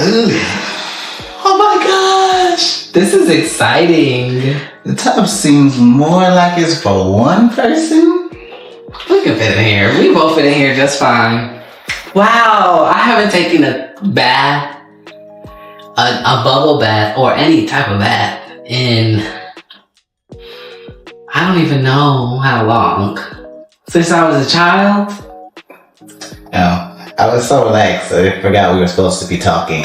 Oh my gosh! This is exciting. The tub seems more like it's for one person. We can fit in here. We both fit in here just fine. Wow, I haven't taken a bath, a bubble bath, or any type of bath in, I don't even know how long. Since I was a child? Oh, I was so relaxed, I forgot we were supposed to be talking.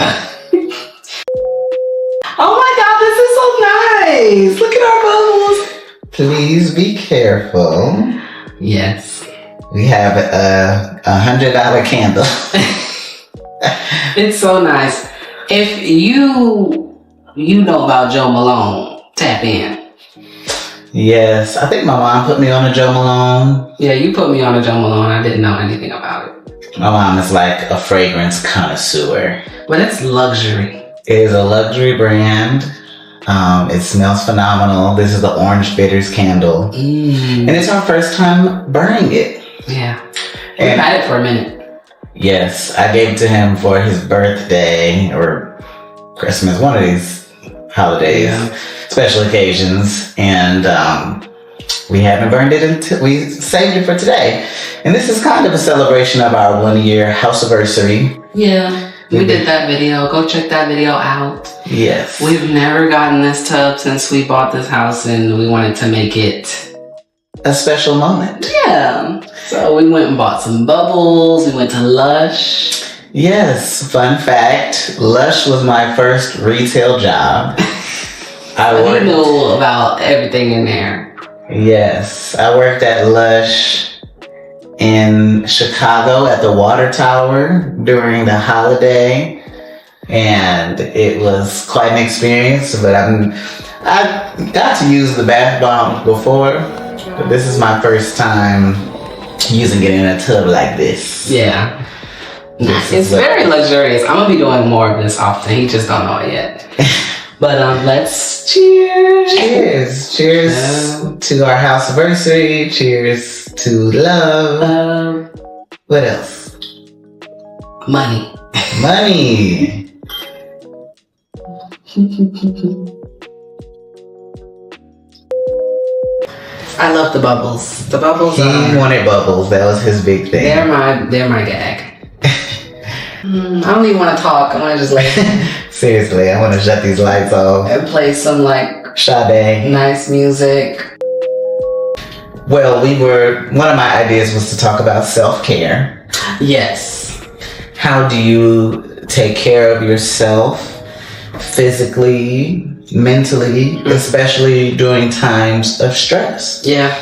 Oh my God, this is so nice. Look at our bubbles. Please be careful. Yes. We have a $100 candle. It's so nice. If you know about Joe Malone, tap in. Yes, I think my mom put me on a Joe Malone. Yeah, you put me on a Joe Malone. I didn't know anything about it. My mom is like a fragrance connoisseur. But it's luxury. It is a luxury brand. It smells phenomenal. This is the Orange Bitters candle. And it's our first time burning it. Yeah. We've had it for a minute. Yes, I gave it to him for his birthday or Christmas, one of these holidays, special occasions. And we haven't burned it until we saved it for today. And this is kind of a celebration of our 1-year house anniversary. Yeah. We did that video. Go check that video out. Yes. We've never gotten this tub since we bought this house, and we wanted to make it a special moment. Yeah. So we went and bought some bubbles. We went to Lush. Yes. Fun fact, Lush was my first retail job. I knew about everything in there. Yes. I worked at Lush in Chicago at the Water Tower during the holiday, and it was quite an experience. But I got to use the bath bomb before, but this is my first time using it in a tub like this. Yeah, it's very luxurious. I'm gonna be doing more of this often. He just don't know it yet. But let's cheers. Cheers to our house anniversary. Cheers to love. What else? Money. I love the bubbles. The bubbles. He wanted bubbles. That was his big thing. They're my gag. I don't even want to talk. I want to just like. Seriously, I want to shut these lights off and play some like Sade, nice music. Well, one of my ideas was to talk about self-care. Yes. How do you take care of yourself physically, mentally, especially during times of stress? Yeah.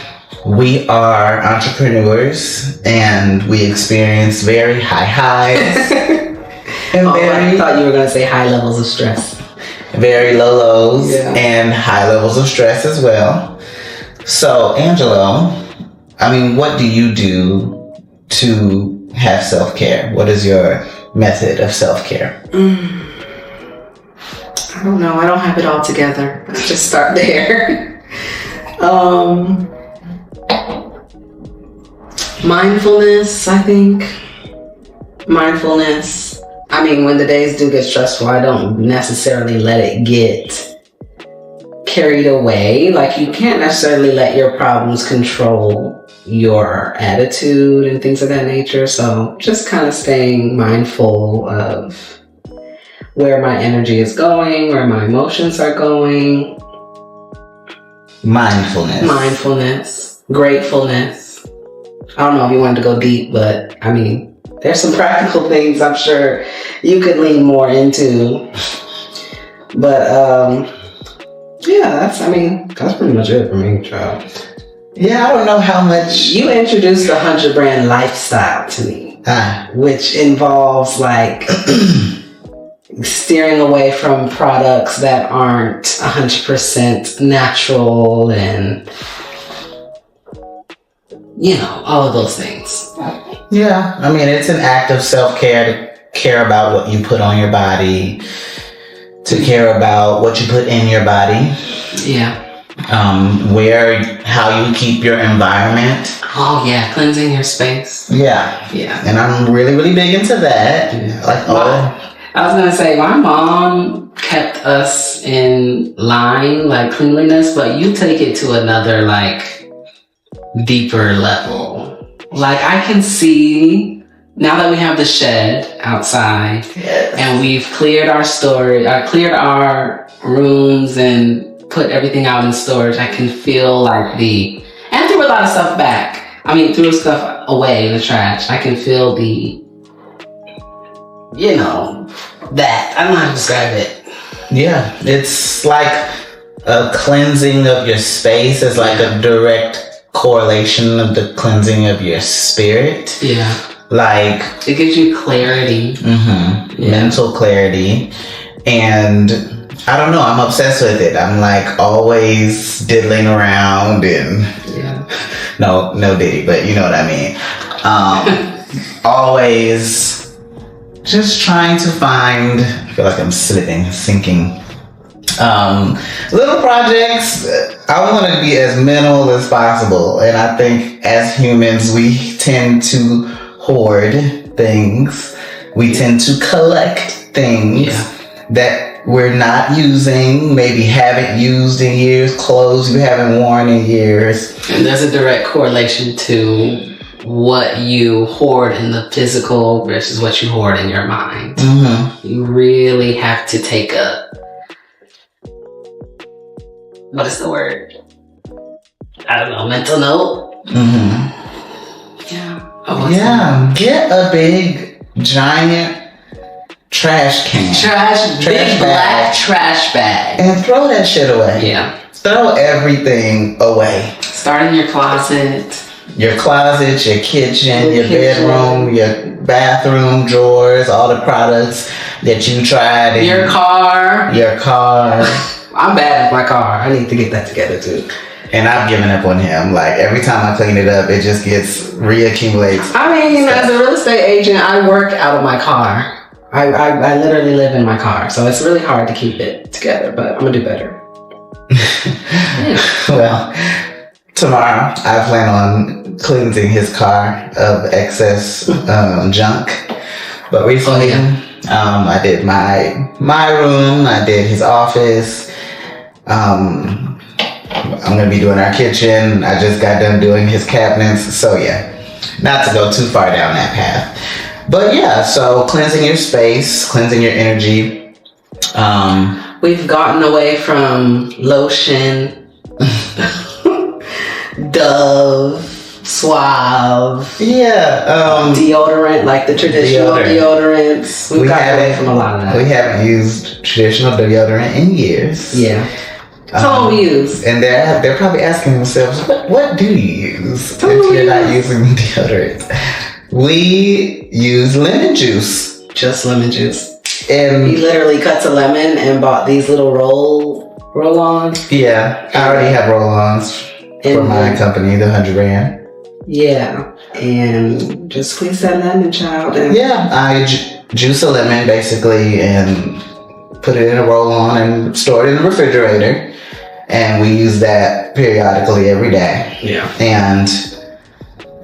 We are entrepreneurs and we experience very high highs. I thought you were going to say high levels of stress. Very low lows and high levels of stress as well. So, Angelo, what do you do to have self-care? What is your method of self-care? I don't know. I don't have it all together. Let's just start there. Mindfulness, I think. Mindfulness. When the days do get stressful, I don't necessarily let it get carried away. Like, you can't necessarily let your problems control your attitude and things of that nature. So just kind of staying mindful of where my energy is going, where my emotions are going. Mindfulness. Gratefulness. I don't know if you wanted to go deep, but there's some practical things I'm sure you could lean more into. But that's pretty much it for me, child. Yeah, I don't know how much. You introduced the 100 brand lifestyle to me, which involves like steering away from products that aren't 100% natural and all of those things. Yeah, it's an act of self-care to care about what you put on your body, to care about what you put in your body. Yeah. How you keep your environment. Oh yeah, cleansing your space. Yeah. Yeah. And I'm really, really big into that. Yeah. I was gonna say my mom kept us in line, like cleanliness, but you take it to another like deeper level. Like I can see now that we have the shed outside, Yes. and we've cleared our storage, cleared our rooms and put everything out in storage. I can feel like and threw a lot of stuff back. I mean, threw stuff away in the trash. I can feel that. I don't know how to describe it. Yeah, it's like a cleansing of your space is like a direct correlation of the cleansing of your spirit. Yeah. Like it gives you clarity. Mental clarity. And I don't know, I'm obsessed with it. I'm like always diddling around and no diddy, but you know what I mean. Always just trying to find, I feel like I'm sinking. Little projects. I want to be as minimal as possible. And I think as humans, we tend to hoard things. We tend to collect things that we're not using, maybe haven't used in years, clothes you haven't worn in years. And there's a direct correlation to what you hoard in the physical versus what you hoard in your mind. You really have to take what is the word? I don't know, mental note? Get a big, giant trash can. Big black trash bag. And throw that shit away. Yeah. Throw everything away. Start in your closet. Your closet, your kitchen, your bedroom, your bathroom drawers, all the products that you tried. Your car. I'm bad with my car. I need to get that together too. And I've given up on him. Like every time I clean it up, it just gets reaccumulates. I mean, as a real estate agent, I work out of my car. I literally live in my car, so it's really hard to keep it together, but I'm gonna do better. Well, tomorrow I plan on cleansing his car of excess junk. But recently, I did my room, I did his office. I'm gonna be doing our kitchen. I just got done doing his cabinets. So yeah, not to go too far down that path. But yeah, so cleansing your space, cleansing your energy. We've gotten away from lotion, Dove, Suave. Deodorant, like the traditional deodorants. We've gotten away from a lot of that. We haven't used traditional deodorant in years. Yeah. Tell them we use. And they're probably asking themselves, what do you use if you're not using deodorant? We use lemon juice. Just lemon juice. And he literally cuts a lemon and bought these little roll-ons. Yeah, I already have roll-ons for my company, the 100 Rand. Yeah, and just squeeze that lemon, child. I juice a lemon basically and put it in a roll-on and store it in the refrigerator. And we use that periodically every day. Yeah. And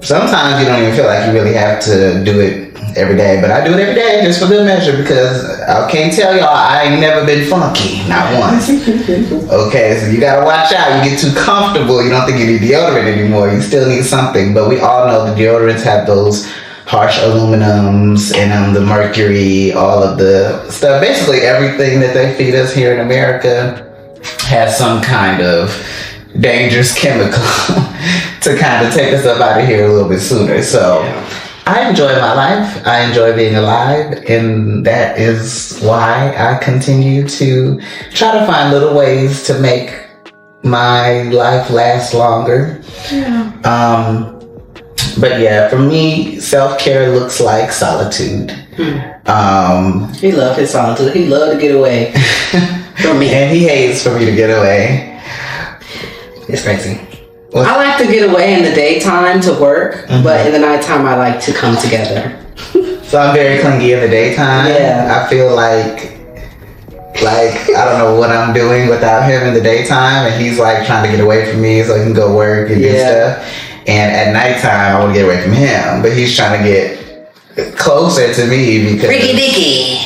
sometimes you don't even feel like you really have to do it every day, but I do it every day just for good measure because I can't tell y'all I ain't never been funky, not once. Okay, so you gotta watch out. You get too comfortable, you don't think you need deodorant anymore. You still need something, but we all know the deodorants have those harsh aluminums and the mercury, all of the stuff. Basically everything that they feed us here in America has some kind of dangerous chemical to kind of take us up out of here a little bit sooner. So I enjoy my life. I enjoy being alive. And that is why I continue to try to find little ways to make my life last longer. But yeah, for me, self-care looks like solitude. He loved his solitude. He loved to get away from me. And he hates for me to get away. It's crazy. I like to get away in the daytime to work, but in the nighttime I like to come together. So I'm very clingy in the daytime. Yeah. I feel like I don't know what I'm doing without him in the daytime, and he's like trying to get away from me so he can go work and do stuff. And at nighttime I want to get away from him, but he's trying to get closer to me because Ricky Dicky.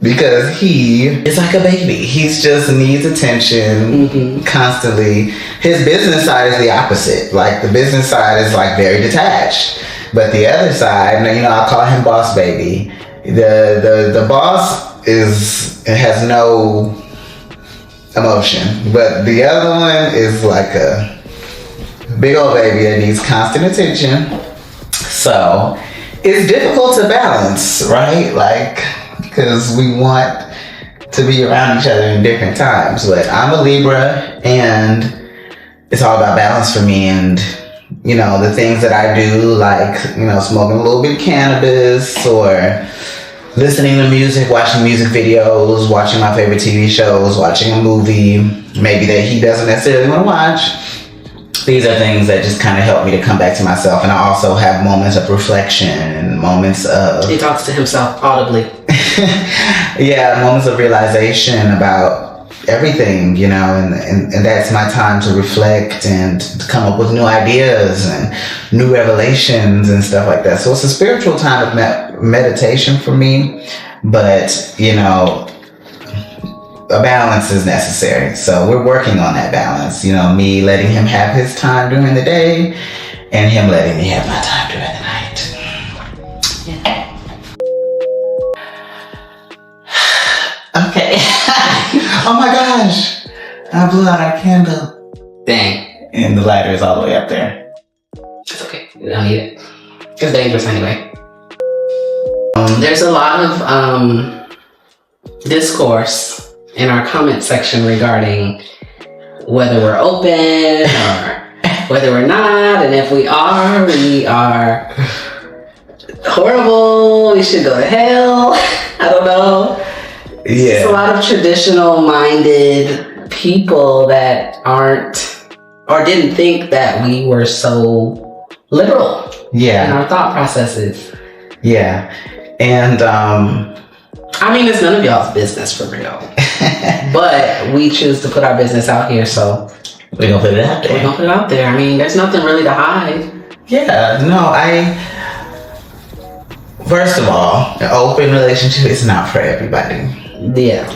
because he is like a baby. He just needs attention constantly. His business side is the opposite. Like, the business side is like very detached. But the other side, you know, I call him boss baby. The boss has no emotion. But the other one is like a big old baby that needs constant attention. So it's difficult to balance, right? Like, because we want to be around each other in different times. But I'm a Libra, and it's all about balance for me. And, you know, the things that I do, like, you know, smoking a little bit of cannabis, or listening to music, watching music videos, watching my favorite TV shows, watching a movie maybe that he doesn't necessarily want to watch. These are things that just kind of help me to come back to myself. And I also have moments of reflection and moments of... He talks to himself audibly. Yeah, moments of realization about everything, you know, and that's my time to reflect and to come up with new ideas and new revelations and stuff like that. So it's a spiritual time of meditation for me, but, you know, a balance is necessary. So we're working on that balance, you know, me letting him have his time during the day and him letting me have my time during the night. Yeah. Okay. Oh my gosh, I blew out our candle. Dang. And the lighter is all the way up there. It's okay, we don't need it. It's dangerous anyway. There's a lot of discourse in our comment section regarding whether we're open or whether we're not, and if we are horrible, we should go to hell. I don't know. Yeah. It's a lot of traditional minded people that aren't or didn't think that we were so literal in our thought processes. Yeah. And I mean, it's none of y'all's business for real. But we choose to put our business out here, so we're gonna put it out there. We're gonna put it out there. I mean, there's nothing really to hide. Yeah, no, first of all, an open relationship is not for everybody. Yeah.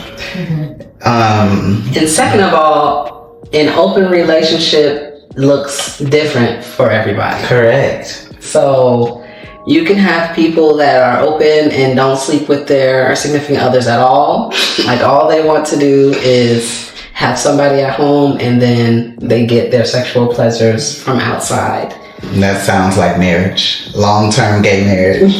And second of all, an open relationship looks different for everybody. Correct. So you can have people that are open and don't sleep with their significant others at all. Like, all they want to do is have somebody at home, and then they get their sexual pleasures from outside. That sounds like marriage. Long-term gay marriage.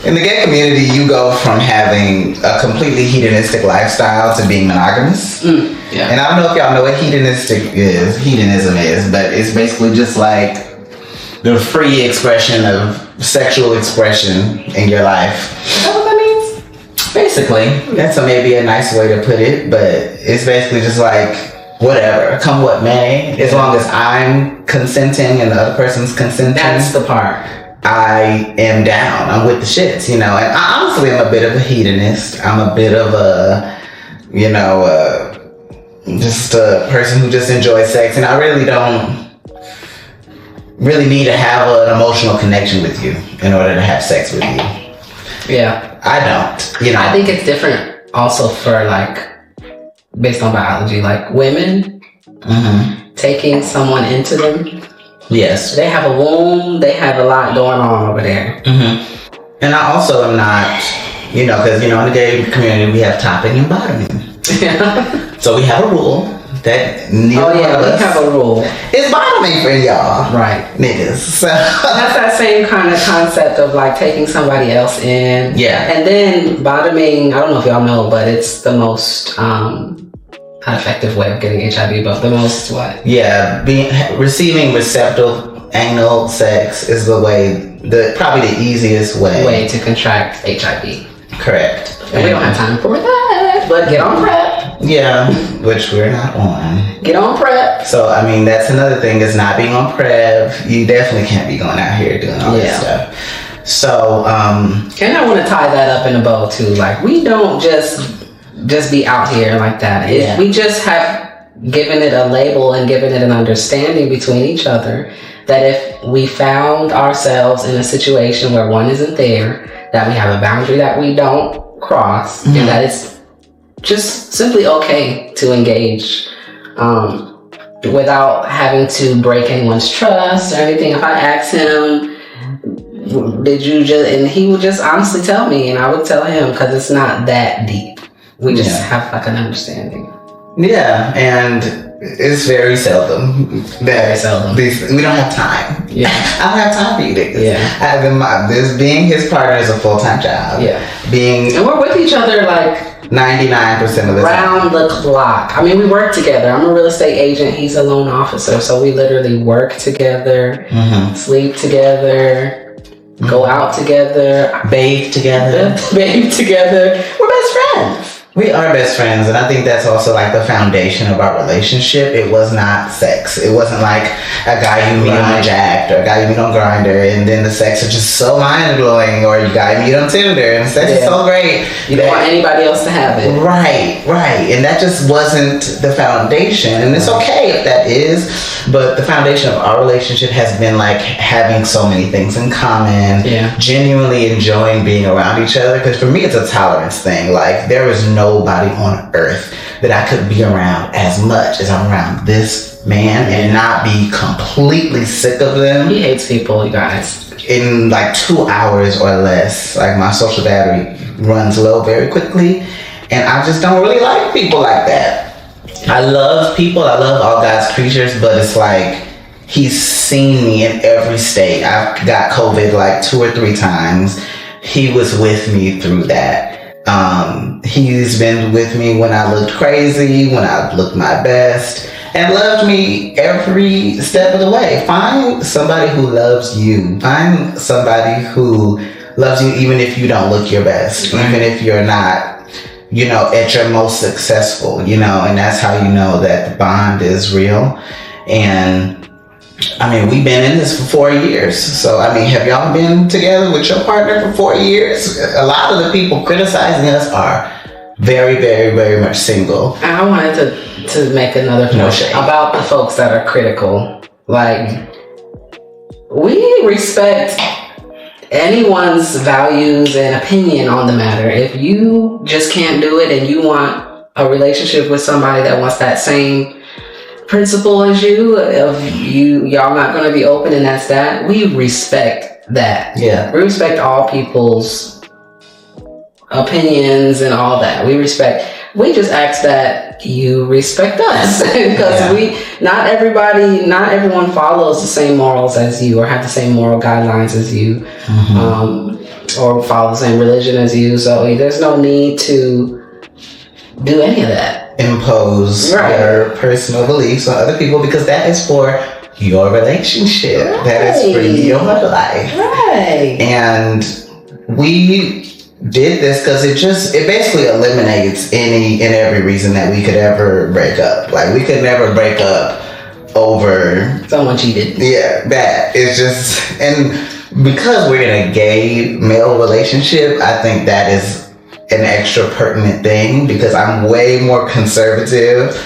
In the gay community, you go from having a completely hedonistic lifestyle to being monogamous. Yeah. And I don't know if y'all know what hedonism is, but it's basically just like the free expression of sexual expression in your life. Is that what that means? Basically. That's maybe a nice way to put it, but it's basically just like, whatever, come what may, as long as I'm consenting and the other person's consenting. That's the part. I am down. I'm with the shits, you know. And I honestly am a bit of a hedonist. I'm a bit of a, you know, just a person who just enjoys sex, and I really don't need to have an emotional connection with you in order to have sex with you. Yeah. I don't, you know. I think it's different also for, like, based on biology, like women taking someone into them. Yes. They have a womb, they have a lot going on over there. And I also am not, you know, because, you know, in the gay community, we have topping and bottoming. So we have a rule that neither one of us we have a rule. It's bottoming for y'all. Right. Niggas. So that's that same kind of concept of, like, taking somebody else in. Yeah. And then bottoming, I don't know if y'all know, but it's the most effective way of getting HIV, but the most what? Yeah, receiving receptive anal sex is probably the easiest way to contract HIV. Correct. And we don't have time for that, but get on PrEP. Yeah, which we're not on. Get on PrEP. So, I mean, that's another thing, is not being on PrEP. You definitely can't be going out here doing all this stuff. So, and I want to tie that up in a bow too. Like, we don't just be out here like that. Yeah. We just have given it a label and given it an understanding between each other that if we found ourselves in a situation where one isn't there, that we have a boundary that we don't cross, and that it's just simply okay to engage without having to break anyone's trust or anything. If I ask him, did you just, and he would just honestly tell me, and I would tell him, because it's not that deep. We just have like an understanding. Yeah, and it's very seldom. Very seldom. We don't have time. Yeah. I don't have time for you niggas. Yeah. This being his partner is a full-time job. Yeah. And we're with each other like 99% of the time. Round the clock. I mean, we work together. I'm a real estate agent. He's a loan officer. So we literally work together, sleep together, go out together, bathe together. Bathe together. We're best friends. We are best friends, and I think that's also like the foundation of our relationship. It was not sex. It wasn't like a guy you meet on Jack'd or a guy you meet on Grindr, and then the sex is just so mind-blowing, or you guy meet on Tinder, and sex is so great. You don't want anybody else to have it. Right. And that just wasn't the foundation, and it's okay if that is, but the foundation of our relationship has been like having so many things in common, genuinely enjoying being around each other, because for me it's a tolerance thing. Like, there is nobody on earth that I could be around as much as I'm around this man and not be completely sick of them. He hates people, you guys. In like 2 hours or less, like my social battery runs low very quickly, and I just don't really like people like that. I love people, I love all God's creatures, but it's like he's seen me in every state. I've got COVID like 2 or 3 times. He was with me through that. He's been with me when I looked crazy, when I looked my best, and loved me every step of the way. Find somebody who loves you. Find somebody who loves you even if you don't look your best, even if you're not, at your most successful, and that's how you know that the bond is real. And I mean, we've been in this for 4 years. So, I mean, have y'all been together with your partner for 4 years? A lot of the people criticizing us are very, very, very much single. I wanted to make another point about the folks that are critical. Like, we respect anyone's values and opinion on the matter. If you just can't do it and you want a relationship with somebody that wants that same principle as you, y'all not going to be open, and that's that. We respect that. Yeah. We respect all people's opinions and all that. We just ask that you respect us, because not everyone follows the same morals as you or have the same moral guidelines as you, or follow the same religion as you. So there's no need to do any of that. Impose your personal beliefs on other people, because that is for your relationship. That is for your life. Right. And we did this because it basically eliminates any and every reason that we could ever break up. Like, we could never break up over someone cheated. Yeah, that. It's just, and because we're in a gay male relationship, I think that is an extra pertinent thing, because I'm way more conservative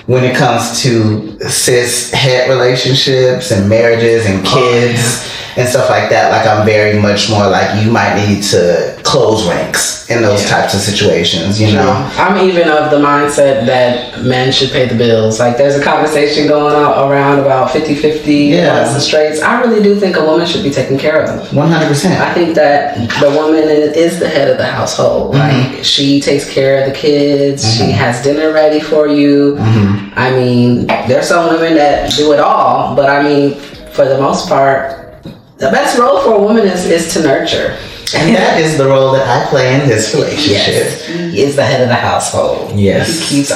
when it comes to cis het relationships and marriages and kids and stuff like that. Like, I'm very much more like, you might need to close ranks in those types of situations, I'm even of the mindset that men should pay the bills. Like, there's a conversation going around about 50-50 blacks and straights. I really do think a woman should be taken care of. 100%. I think that the woman is the head of the household. Like, she takes care of the kids. She has dinner ready for you. I mean, there's some women that do it all, but I mean, for the most part, the best role for a woman is to nurture. And that is the role that I play in this relationship. Yes, he is the head of the household. Yes. He keeps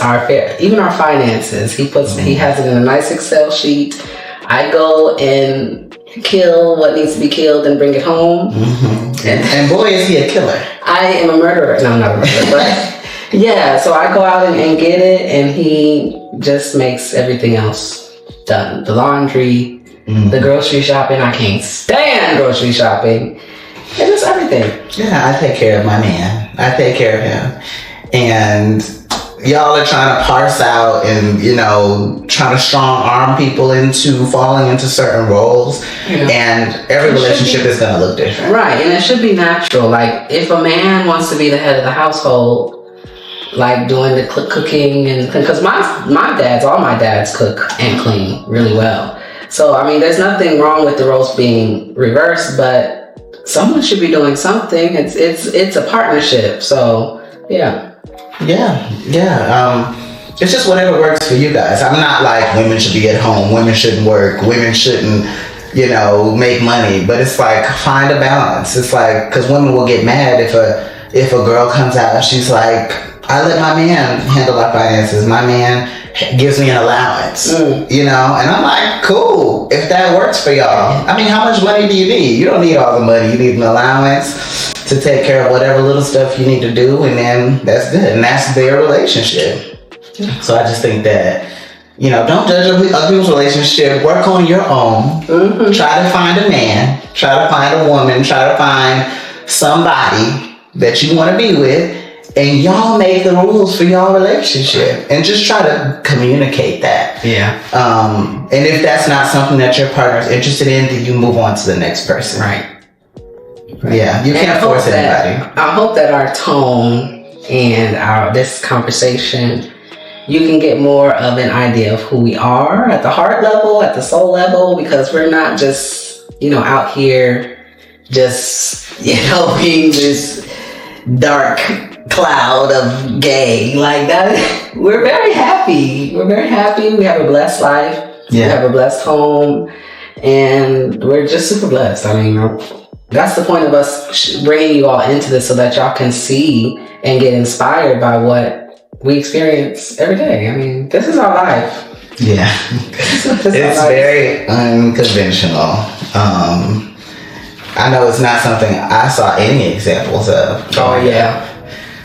even our finances. He has it in a nice Excel sheet. I go and kill what needs to be killed and bring it home. And boy, is he a killer. I am a murderer. No, I'm not a murderer, but yeah, so I go out and get it, and he just makes everything else done. The laundry, the grocery shopping. I can't stand grocery shopping. And just everything. Yeah, I take care of my man. I take care of him. And y'all are trying to parse out and, you know, trying to strong arm people into falling into certain roles. Yeah. And every relationship is going to look different. Right. And it should be natural. Like, if a man wants to be the head of the household, like doing the cooking and, because all my dads cook and clean really well. So, I mean, there's nothing wrong with the roles being reversed, but someone should be doing something. It's a partnership. So, yeah. It's just whatever works for you guys. I'm not like women should be at home, women shouldn't work, women shouldn't, you know, make money. But it's like, find a balance. It's like, because women will get mad if a girl comes out and she's like, I let my man handle our finances. My man gives me an allowance, you know? And I'm like, cool, if that works for y'all. I mean, how much money do you need? You don't need all the money. You need an allowance to take care of whatever little stuff you need to do, and then that's good. And that's their relationship. So I just think that, you know, don't judge other people's relationship. Work on your own. Try to find a man. Try to find a woman. Try to find somebody that you want to be with. And y'all make the rules for y'all relationship. And just try to communicate that. Yeah. And if that's not something that your partner is interested in, then you move on to the next person. Right. Yeah, you can't force anybody. I hope that our tone and this conversation, you can get more of an idea of who we are at the heart level, at the soul level, because we're not just, you know, out here just, you know, being this dark cloud of gay like that. We're very happy. We have a blessed life. Yeah. We have a blessed home, and we're just super blessed. I mean, that's the point of us bringing you all into this, so that y'all can see and get inspired by what we experience every day. I mean, this is our life. Yeah. It's very unconventional. I know it's not something I saw any examples of. Oh, yeah.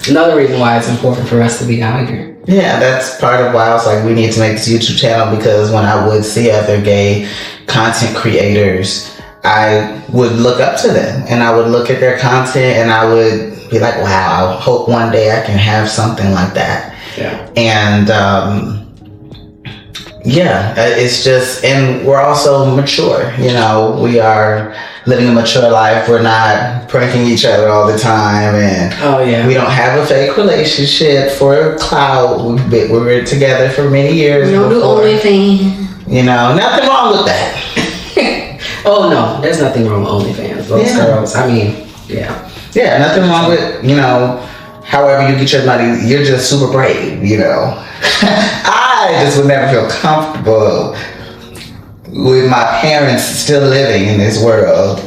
Another reason why it's important for us to be out here. Yeah, that's part of why I was like, we need to make this YouTube channel, because when I would see other gay content creators, I would look up to them and I would look at their content and I would be like, wow, I hope one day I can have something like that. Yeah. And it's just, and we're also mature, you know, we are living a mature life. We're not pranking each other all the time, and we don't have a fake relationship for clout. We were together for many years. We don't do OnlyFans. You know, nothing wrong with that. Oh no, there's nothing wrong with OnlyFans. Those girls, I mean, yeah. Yeah, nothing wrong with, you know, however you get your money. You're just super brave, you know. I just would never feel comfortable with my parents still living in this world.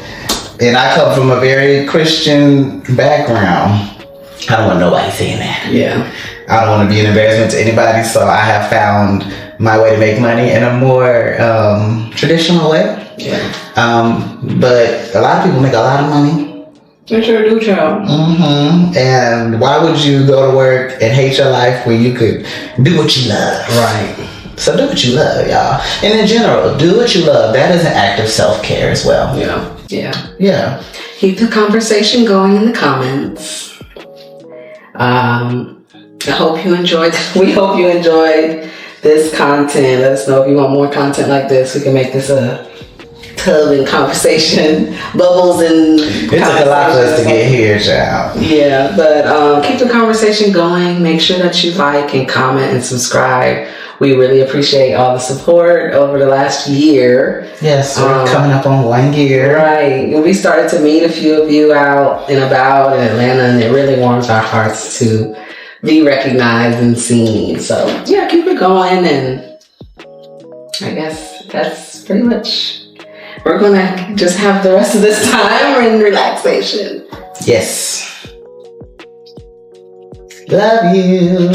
And I come from a very Christian background. I don't want nobody saying that. Yeah. I don't want to be an embarrassment to anybody, so I have found my way to make money in a more traditional way. Yeah. But a lot of people make a lot of money. They sure do, child. And why would you go to work and hate your life when you could do what you love? Right. So do what you love, y'all. And in general, do what you love. That is an act of self-care as well. Yeah. Keep the conversation going in the comments. I hope you enjoyed. We hope you enjoyed this content. Let us know if you want more content like this. We can make this a tub and conversation, bubbles and. It took a lot for us to get here, child. Yeah, but keep the conversation going. Make sure that you like and comment and subscribe. We really appreciate all the support over the last year. Yes, we're coming up on 1 year. Right. And we started to meet a few of you out and about in Atlanta, and it really warms our hearts to be recognized and seen. So, yeah, keep it going. And I guess that's pretty much. We're going to just have the rest of this time in relaxation. Yes. Love you.